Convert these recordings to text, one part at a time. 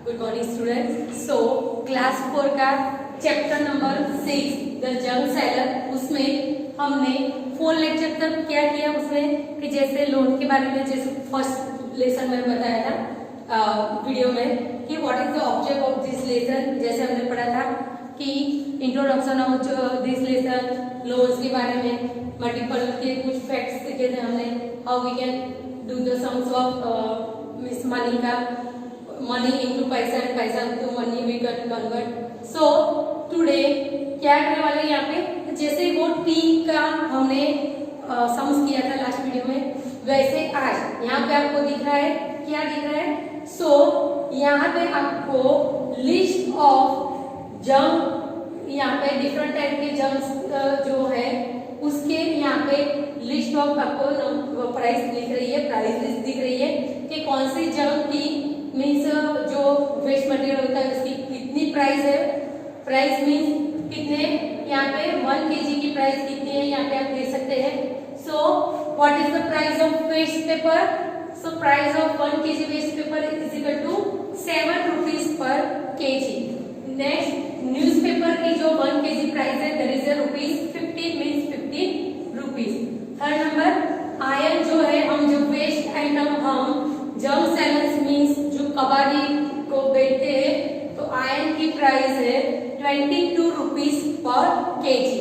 Good morning students. So class 4 का chapter number 6 the जंग seller, उसमें हमने 4 लेक्चर तक क्या किया उसमें कि जैसे लोन के बारे में, जैसे फर्स्ट लेसन में बताया था वीडियो में कि what is the object of this lesson. जैसे हमने पढ़ा था कि introduction of this lesson, loans के बारे में, मल्टीपल के कुछ फैक्ट्स सीखे थे हमने, how we can do the sums of miss money का, मनी इनटू पैसा एंड पैसा into money we can convert. So today क्या करने वाले हैं यहाँ पे, जैसे वो टी का हमने सम्स किया था लास्ट वीडियो में, वैसे आज यहाँ पे आपको दिख रहा है, क्या दिख रहा है। सो यहाँ पे आपको लिस्ट ऑफ जंग, यहाँ पे डिफरेंट टाइप के जंग्स जो है उसके यहाँ पे लिस्ट ऑफ आपको प्राइस दिख रही है, प्राइस लिस्ट दिख रही है कि कौन सी जंग की मीन्स जो वेस्ट मटेरियल होता है उसकी कितनी प्राइस है। प्राइस मीन्स कितने, यहाँ पे 1 kg की प्राइस कितनी है यहाँ पे आप देख सकते हैं। So what is the price of waste paper. So price of 1 kg waste paper is equal to 7 rupees per kg। Next newspaper की जो 1 kg प्राइस है that is ₹15 means 15 rupees. Third number iron जो है, हम जो waste item हम जंग sellers means जो कबाड़ी को बेचते हैं तो आयरन की प्राइस है 22 रुपीज पर kg।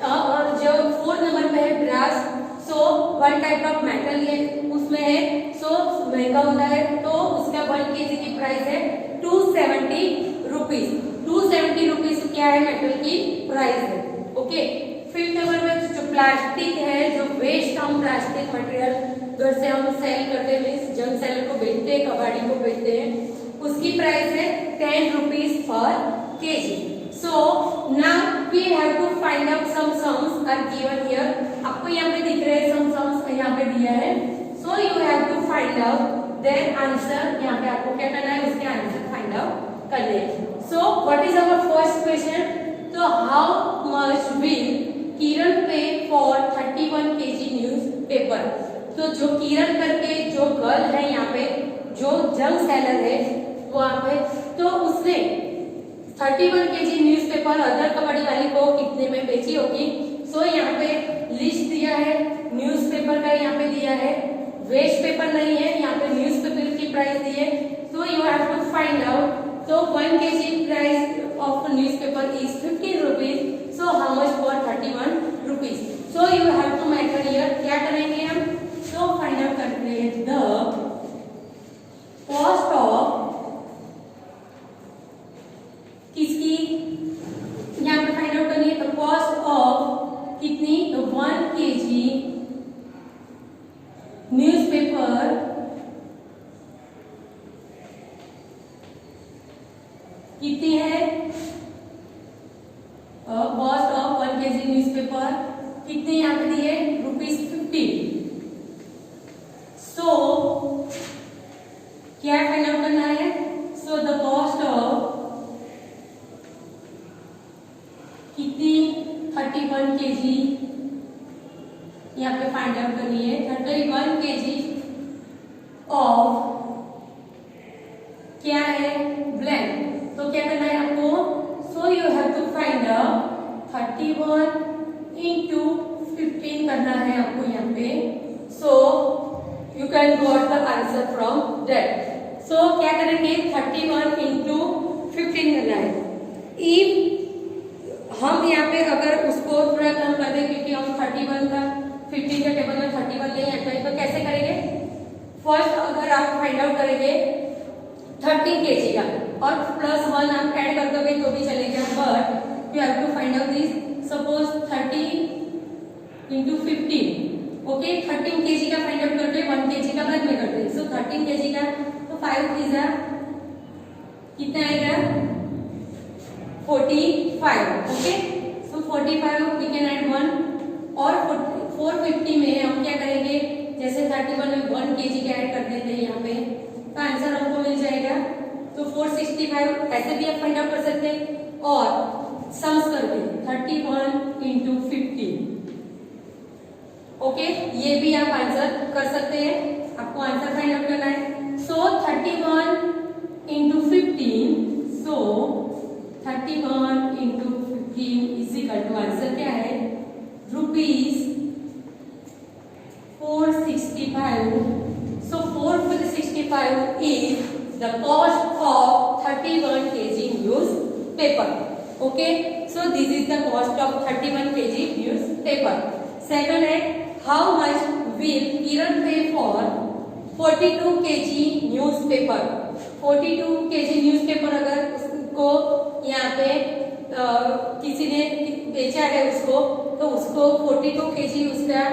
और जो 4 नंबर पे है brass, so 1 type of metal ये उसमें है, सो महंगा होता है तो उसका 1 kg की प्राइस है 270 रुपीज। 270 रुपीज क्या है, मेटल की प्राइस है। ओके, 5th नंबर में जो प्लास्टिक है, जो वेस्ट हम प्लास्टिक मटेरियल घर से हम सेल करते हैं, जंग सेलर को बेचते हैं, कबाड़ी को बेचते हैं, उसकी प्राइस है 10 rupees per kg। So now we have to find out some sums are given here. आपको यहाँ पे दिख रहे हैं सम सम्स यहाँ पे दिया है। So you have to find out their answer. यहाँ पे आपको क्या करना है, उसके आंसर फाइंड आउट करने हैं। So what is our first question. तो how much will Kiran pay for 31 kg news paper. तो जो किरण करके जो गर्ल है यहाँ पे, जो जंग सेलर है वहाँ पे, तो उसने 31 kg न्यूज़पेपर अदर कबाड़ी वाली को कितने में बेची होगी। सो यहाँ पे लिस्ट दिया है, न्यूज़पेपर का यहाँ पे दिया है, वेस्ट पेपर नहीं है, यहाँ पे न्यूज़पेपर की प्राइस दी है। तो you have to find out. तो 1 kg price of newspaper is 15 rupees. So how much for 31 rupees. So you have to method here, क्या करेंगे हम, तो फाइंड आउट करते हैं द कॉस्ट ऑफ किसकी, यहाँ पे फाइंड आउट करनी है द कॉस्ट ऑफ कितनी, तो 1 kg न्यूज़पेपर कितनी है, कॉस्ट ऑफ 1 kg न्यूज़पेपर कितनी यहाँ पे दी है, ₹15। सो क्या फाइंड आउट करना है। सो द कॉस्ट ऑफ कितनी, 31 kg यहाँ पे फाइंड आउट करनी है। 31 kg ऑफ क्या है, ब्लैंक। तो क्या करना है आपको, so you have to find out 31 into 15 करना है आपको यहाँ पे। So you can got the answer from that. So क्या करेंगे, 31 into 15 करना है। इफ हम यहाँ पे अगर उसको थोड़ा कम कर दें, क्योंकि हम 31 का 15 के टेबल में 31 नहीं आता है, तो कैसे करेंगे। फर्स्ट अगर आप फाइंड आउट करेंगे 13 kg का और +1 आप ऐड कर दोगे तो भी चलेगा, but you have to find out this. Suppose 30 into 15, okay, 13 kg का फाइंड आउट करते हैं, 1 kg का बाद में करते हैं। सो 13 kg का तो 5 3 कितना आएगा, 45। Okay, so 45 we can add 1 और 450 में हम क्या करेंगे, जैसे 31 में 1 kg का ऐड कर देते हैं यहाँ पे, तो आंसर हमको मिल जाएगा। तो 465 ऐसे भी आप फाइंड आउट कर सकते हैं और सम्स करके 31 into 15। ओके, ये भी आप आंसर कर सकते हैं, आपको आंसर फाइंड आउट करना है। सो 31 into 15, so 31 into 15 is equal to answer क्या है rupees 465. So 465 is the cost of 31 kg newspaper. Okay, so this is the cost of 31 kg newspaper. Second है how much will Kiran pay for 42 kg newspaper. 42 kg newspaper अगर उसको यहाँ पे किसी ने बेचा है उसको, तो उसको 42 kg उसका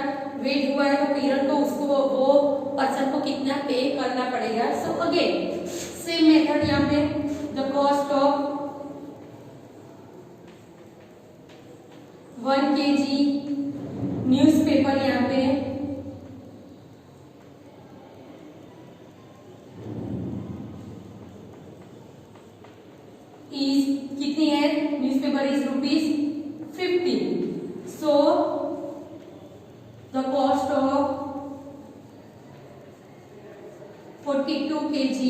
वेट हुआ है, तो किरण को उसको वो पर्सन को कितना पे करना पड़ेगा. सो अगेन सेम मेथड यहाँ पे the cost of 1 kg newspaper यहाँ पे इज कितनी है, newspaper is ₹50. So the cost of 42 kg,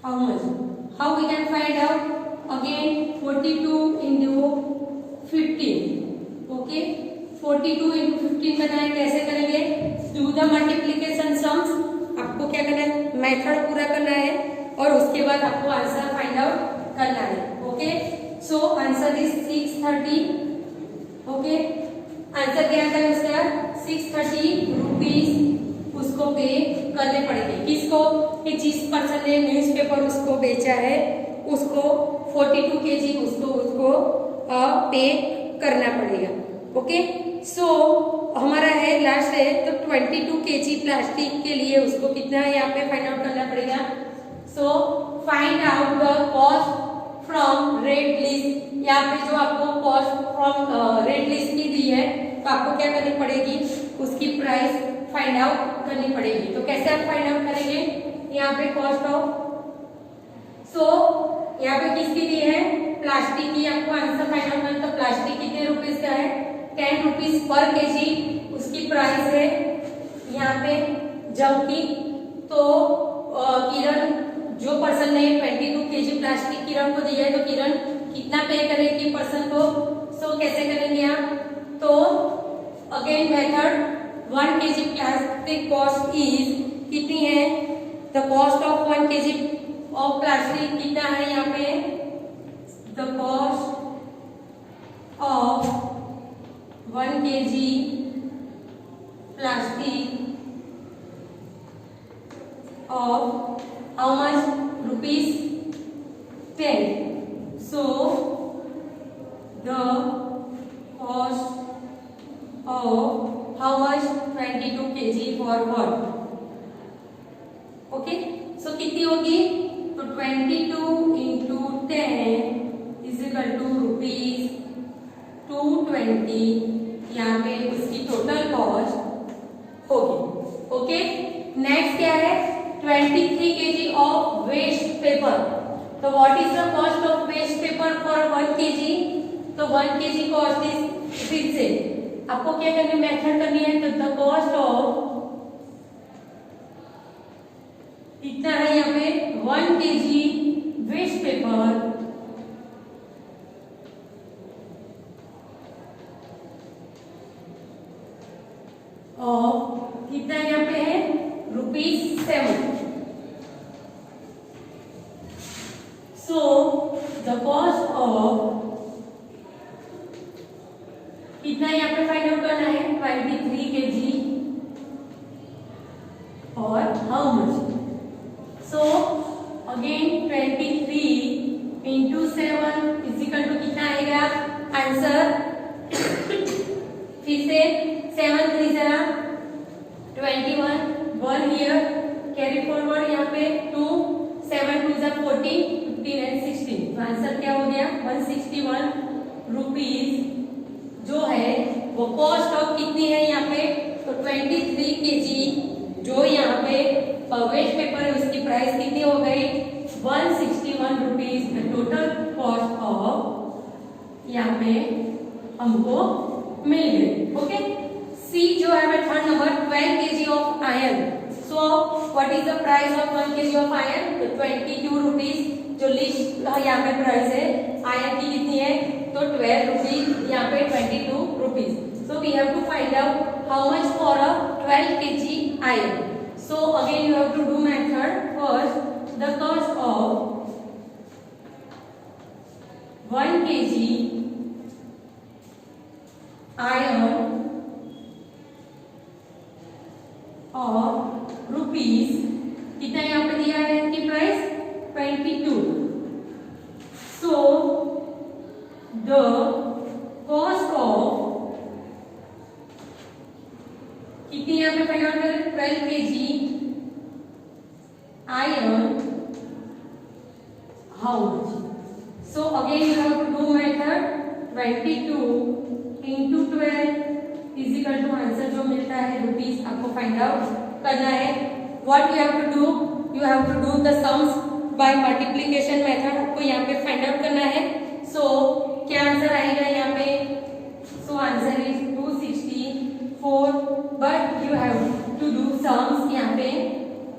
how much? How we can find out? Again 42 into 15. Okay, 42 into 15 बनाए, कैसे करेंगे? Do the multiplication sums. आपको क्या करना है, मेथड पूरा करना है और उसके बाद आपको आंसर फाइंड आउट करना है. Okay, so answer is 630. Okay, answer क्या आता है उसका 630 रुपीज उसको पे करने पड़ेंगे. किसको, कि जिस पर्सन ने न्यूज़पेपर उसको बेचा है उसको 42 kg उसको पे करना पड़ेगा. ओके, सो हमारा है लास्ट है, तो 22 kg प्लास्टिक के लिए उसको कितना यहाँ पे फाइंड आउट करना पड़ेगा. So find out the cost from rate list. यहाँ पे जो आपको कॉस्ट फ्रॉम रेट लिस्ट की दी है, तो आपको क्या करनी पड़ेगी, उसकी प्राइस फाइंड आउट करनी पड़ेगी. तो कैसे आप फाइंड आउट करेंगे, यहाँ पे कॉस्ट ऑफ, सो यहाँ पे किसकी दी है, प्लास्टिक की. आपको आंसर फाइंड आउट करना, तो प्लास्टिक कितने रुपीज का है, 10 रुपीज पर केजी उसकी प्राइस है यहाँ पे जग की. तो किरण, जो पर्सन ने 22 kg प्लास्टिक किरण को दिया है, तो किरण कितना पे करेगी पर्सन को. सो कैसे करेंगे आप, तो again method 1 kg plastic cost is कितनी है, the cost of 1 kg of plastic कितना है यहाँ पे, the cost of 1 kg plastic of how much, ₹10. So the cost of how much, 22 kg for what. Okay, so कितनी होगी, तो 22 into 10 is equal to ₹220. यहाँ पे उसकी टोटल कॉस्ट होगी. ओके, नेक्स्ट क्या है, 23 kg ऑफ वेस्ट पेपर. तो what is the cost of waste paper for 1 kg. तो 1 kg कॉस्ट इज, फिर से आपको क्या करनी, मेथड करनी है. तो द कॉस्ट ऑफ कितना है यहाँ पे, 1 kg वेस्ट पेपर ऑफ कितना यहाँ पे है, ₹7. सो द कॉस्ट ऑफ कितना यहाँ पे फाइंड आउट करना है, 23 kg और how much. So again 23 into 7 is equal to कितना आएगा आंसर, फिर से 7 3 जरा 21, 1 हियर कैरी फॉरवर्ड, यहाँ पे 2, 7 2 जा 14, 15 एंड 16. तो आंसर क्या हो गया, 161 रुपीज जो है वो कॉस्ट ऑफ कितनी है यहाँ पे, तो 23 kg जो यहाँ पे वेस्ट पेपर है उसकी प्राइस कितनी हो गई, 161 रुपीज. टोटल कॉस्ट ऑफ यहाँ पे हमको मिल गई. ओके, सी जो है method number 12 kg of iron. So what is the price of 1 kg of iron? तो 22 रुपीज जो लिस्ट यहाँ पे प्राइस है आयरन की कितनी है? तो 12 रुपीज, यहाँ पे 22 rupees. So we have to find out how much for a 12 kg iron. So again you have to do method. First the cost of 1 kg iron और रुपीस कितना यहाँ पे दिया है इनकी price 22। So the cost of कितनी यहाँ पे फाइंड आउट करें? 12 kg iron how much? So again you have to do method 22 into 12 is equal to answer जो मिलता है रुपीस आपको फाइंड आउट करना है। What you have to do? You have to do the sums by multiplication method। आपको यहाँ पे find out करना है। So क्या आंसर आएगा यहाँ पे? So answer is 264 but you have to do sums. यहाँ पे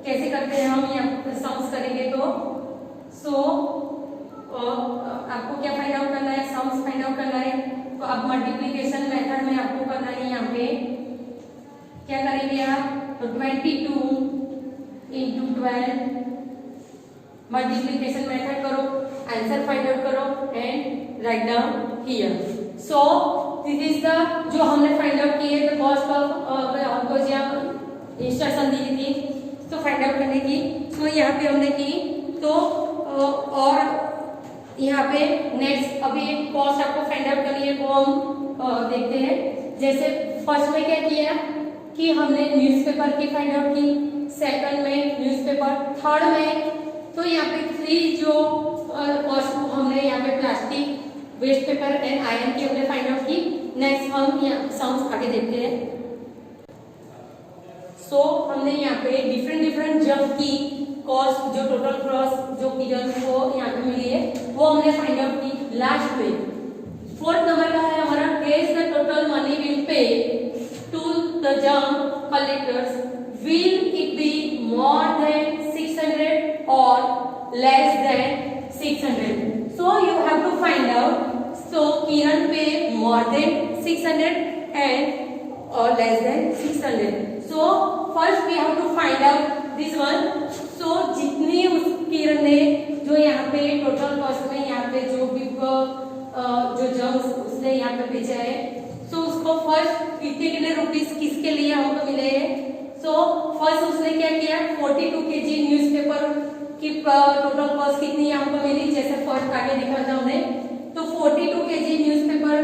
कैसे करते हैं हम? यहाँ सम्स करेंगे तो आपको क्या फाइंड आउट करना है? सम्स फाइंड आउट करना है। तो अब मल्टीप्लिकेशन मेथड में आपको करना है। यहाँ पे क्या करेंगे आप? तो 22 into 12 मल्टीप्लिकेशन मेथड करो, आंसर फाइंड आउट करो and write down here. So this is the जो हमने फाइंड आउट की है द कॉस्ट ऑफ हमको जो इंस्ट्रक्शन दी थी तो फाइंड आउट करने की। तो यहाँ पे हमने की तो और यहाँ पे नेक्स्ट अभी कॉस्ट आपको फाइंड आउट करनी है वो हम देखते हैं। जैसे फर्स्ट में क्या किया कि हमने न्यूज़पेपर की फाइंड आउट की, सेकंड में न्यूज़पेपर, थर्ड में तो यहाँ पे 3 जो कॉस्ट हमने यहाँ पे plastic, waste paper and iron की हमने फाइंड आउट की। नेक्स्ट हम यहाँ सम्स आगे देखते हैं। सो हमने यहाँ पे डिफरेंट जंप की कॉस्ट जो टोटल कॉस्ट जो किरण को यहाँ पे मिली है वो हमने फाइंड आउट की। लास्ट में 4th नंबर का है हमारा guess the total money will pay to the junk collectors, will it be more than 600 और less than 600? So you have to find out. So Kiran pay more than 600 and or less than 600. So first we have to find out this one. So जितनी उस किरण ने जो यहाँ पे total cost में यहाँ पे जो भी जो जम्स उसने यहाँ पे भेजा है so उसको फर्स्ट कितने रुपीस किसके लिए हमको मिले हैं। So फर्स्ट उसने क्या किया 42 kg न्यूज़पेपर की टोटल कॉस्ट कितनी हमको मिली। जैसे फर्स्ट आगे लिखा था हमने तो 42 kg न्यूज़पेपर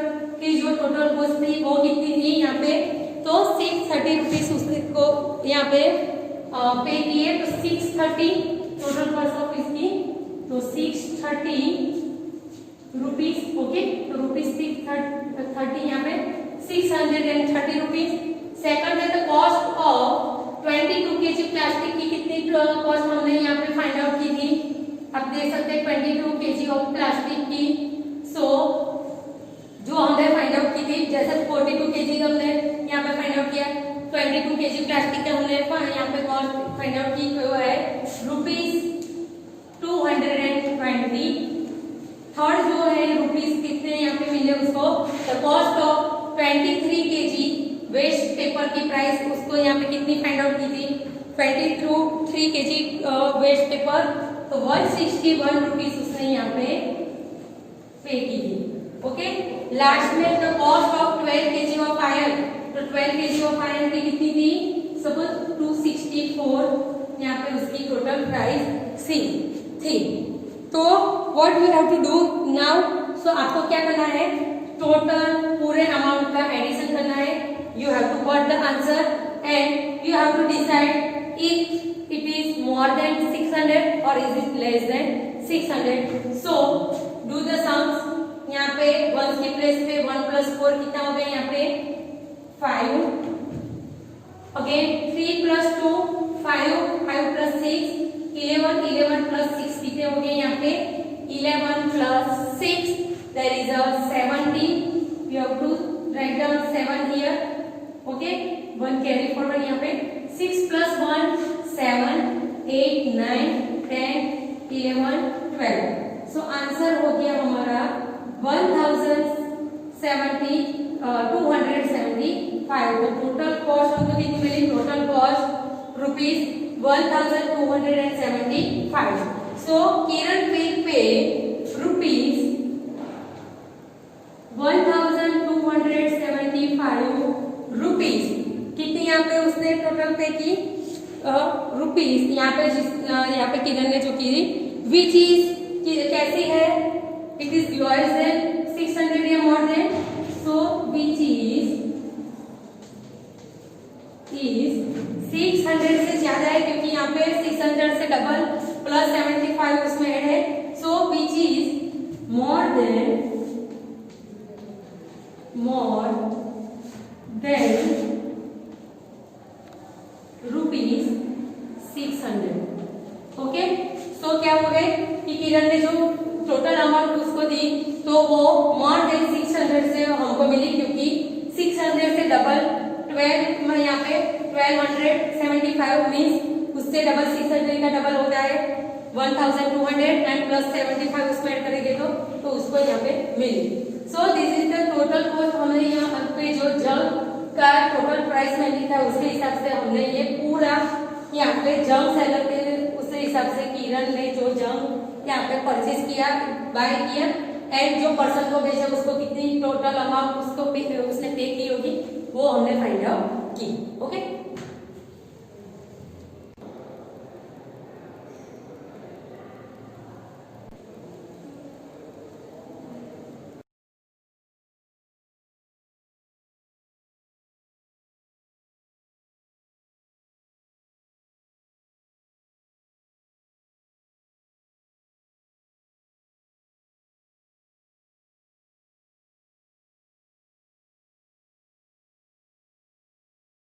की जो टोटल कॉस्ट थी वो कितनी थी यहाँ पे? तो 630 रुपीस उसको यहाँ पे पे किए। तो 630 टोटल कॉस्ट ऑफ इसकी तो 630 रुपीस। ओके तो रुपीस 630 यहाँ पे 630 रुपीस। सेकंड है the cost of 22 kg plastic की कितनी कॉस्ट हमने यहाँ पे फाइंड आउट की थी। आप देख सकते हैं 22 kg ऑफ प्लास्टिक की। सो जो हमने फाइंड आउट की थी जैसे 42 kg हमने यहाँ पे फाइंड आउट किया, 22 kg प्लास्टिक का हमने यहाँ पे कॉस्ट फाइंड आउट की वो है रुपीस 220। थर्ड जो है रुपीस कितने यहाँ पे मिले उसको the cost of 23 kg waste paper की प्राइस उसको यहाँ पे कितनी फाइंड आउट की थी 23 kg वेस्ट पेपर तो 161 रुपीस उसने यहाँ पे पे की थी। ओके लास्ट में the cost of 12 kg of iron तो 12 kg ऑफ आयरन की कितनी थी सपोज 264 यहाँ पे उसकी टोटल प्राइस थी। तो what we have to do now. So आपको क्या करना है टोटल पूरे अमाउंट का एडिशन करना है। You have to got the answer and you have to decide if it is more than 600 और is it less than 600। So do the sums. यहाँ पे 1 की प्लेस पे 1 + 4 कितना हो गया यहाँ पे 5। अगेन 3 + 2 5 5 + 6 11 11 + 6 कितने हो गए यहाँ पे 11 + 6 there is a 17। you have to write down 7 here। okay 1 carry forward यहाँ पे 6 + 1 7, 8, 9, 10, 11, 12. सो आंसर हो गया हमारा 275. तो टोटल कॉस्ट हमको कितनी मिली? Total cost ₹1275. So Kiran will pay ₹1275. कितनी यहाँ पे उसने टोटल पे की? रुपीज यहाँ पे किरण ने जो की विच इज कैसी है? इट इज लॉस देन 600 या more than? So which is 600 से ज्यादा है क्योंकि यहाँ पे 600 से डबल प्लस 75 उसमें ऐड है. So which is more than ₹600. Okay. So क्या हो गए कि किरण ने जो टोटल अमाउंट उसको दी तो वो मोर देन 600 से हमको मिली क्योंकि 600 से डबल 12 यहाँ पे 1275 मीन्स उससे डबल 600 का डबल होता है 1200 एंड प्लस 75 उसमें ऐड करेंगे तो उसको यहाँ पे मिली. So this is the total cost. हमने यहाँ पे जो जंग का टोटल प्राइस में लिखा है उसके हिसाब से हमने ये पूरा यहाँ पे जंग सेलर के उस हिसाब से किरण ने जो जंग यहाँ पे परचेज किया, बाय किया एंड जो पर्सन को भेजा उसको कितनी टोटल अमाउंट उसने पे की होगी वो हमने फाइंड आउट की. ओके.